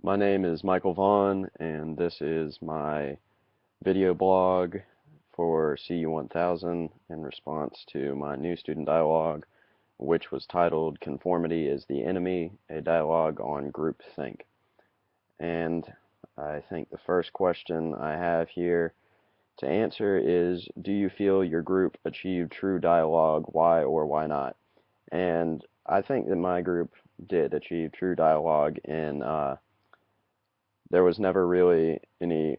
My name is Michael Vaughn, and this is my video blog for CU1000 in response to my new student dialogue, which was titled Conformity is the Enemy, a dialogue on groupthink. And I think the first question I have here to answer is, do you feel your group achieved true dialogue? Why or why not? And I think that my group did achieve true dialogue in there was never really any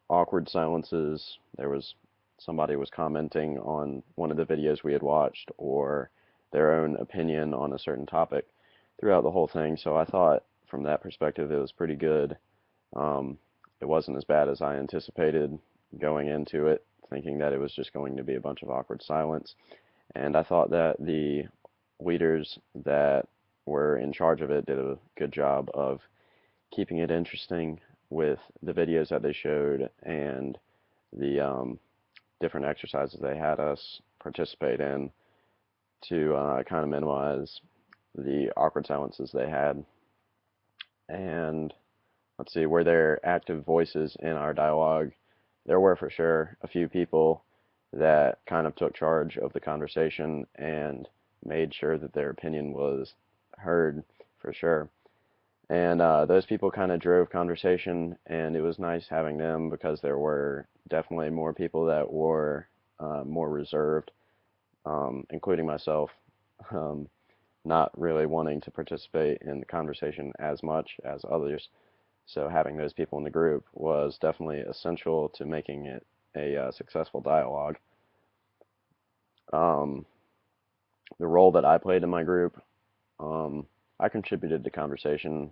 awkward silences. There was somebody was commenting on one of the videos we had watched or their own opinion on a certain topic throughout the whole thing. So I thought from that perspective it was pretty good. It wasn't as bad as I anticipated going into it, thinking that it was just going to be a bunch of awkward silence. And I thought that the leaders that were in charge of it did a good job of keeping it interesting with the videos that they showed and the different exercises they had us participate in to kind of minimize the awkward silences they had. And let's see, were there active voices in our dialogue? There were for sure a few people that kind of took charge of the conversation and made sure that their opinion was heard for sure. And those people kind of drove conversation, and it was nice having them because there were definitely more people that were more reserved, including myself, um, not really wanting to participate in the conversation as much as others. So having those people in the group was definitely essential to making it a successful dialogue. Um, the role that I played in my group, um, I contributed to conversation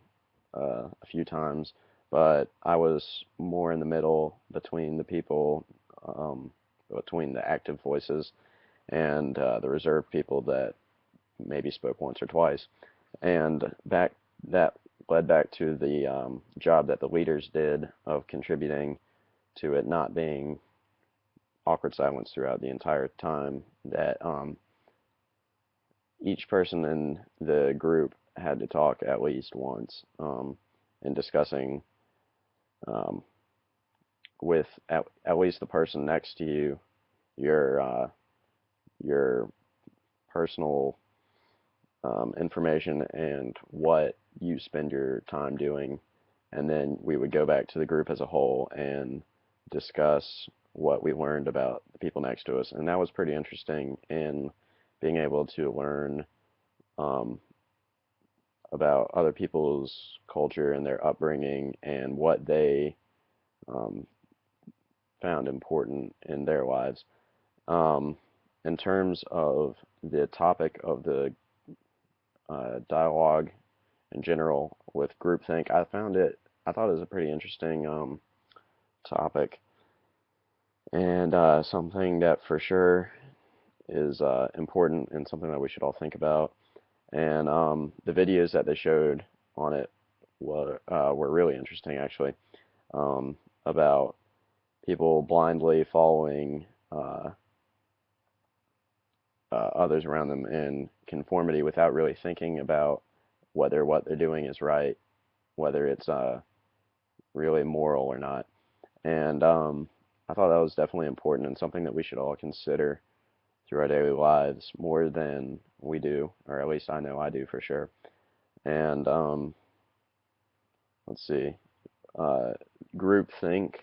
a few times, but I was more in the middle between the people, between the active voices and the reserved people that maybe spoke once or twice. And that led back to the job that the leaders did of contributing to it not being awkward silence throughout the entire time. That each person in the group had to talk at least once in discussing um, with at least the person next to you your your personal information and what you spend your time doing, and then we would go back to the group as a whole and discuss what we learned about the people next to us, and that was pretty interesting in being able to learn um, about other people's culture and their upbringing and what they um, found important in their lives. Um, in terms of the topic of the dialogue in general with groupthink, I thought it was a pretty interesting topic and something that for sure is important and something that we should all think about. And the videos that they showed on it were really interesting, actually, about people blindly following others around them in conformity without really thinking about whether what they're doing is right, whether it's really moral or not. And I thought that was definitely important and something that we should all consider through our daily lives more than we do, or at least I know I do for sure. And let's see, uh, groupthink.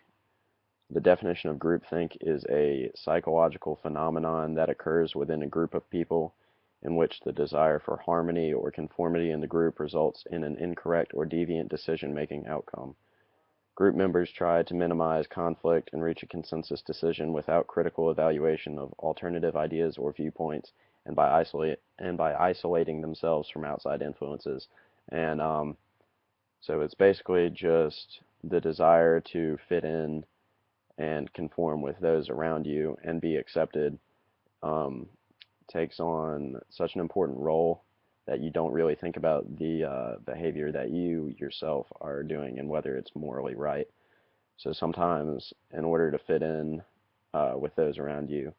The definition of groupthink is a psychological phenomenon that occurs within a group of people in which the desire for harmony or conformity in the group results in an incorrect or deviant decision-making outcome. Group members try to minimize conflict and reach a consensus decision without critical evaluation of alternative ideas or viewpoints, and by isolating themselves from outside influences. And so it's basically just the desire to fit in and conform with those around you and be accepted um, takes on such an important role that you don't really think about the behavior that you yourself are doing and whether it's morally right. So sometimes, in order to fit in with those around you,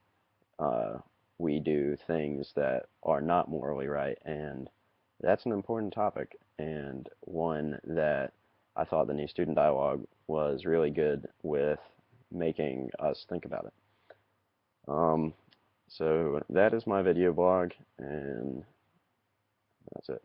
uh, we do things that are not morally right, and that's an important topic and one that I thought the new student dialogue was really good with making us think about it. So that is my video blog, and that's it.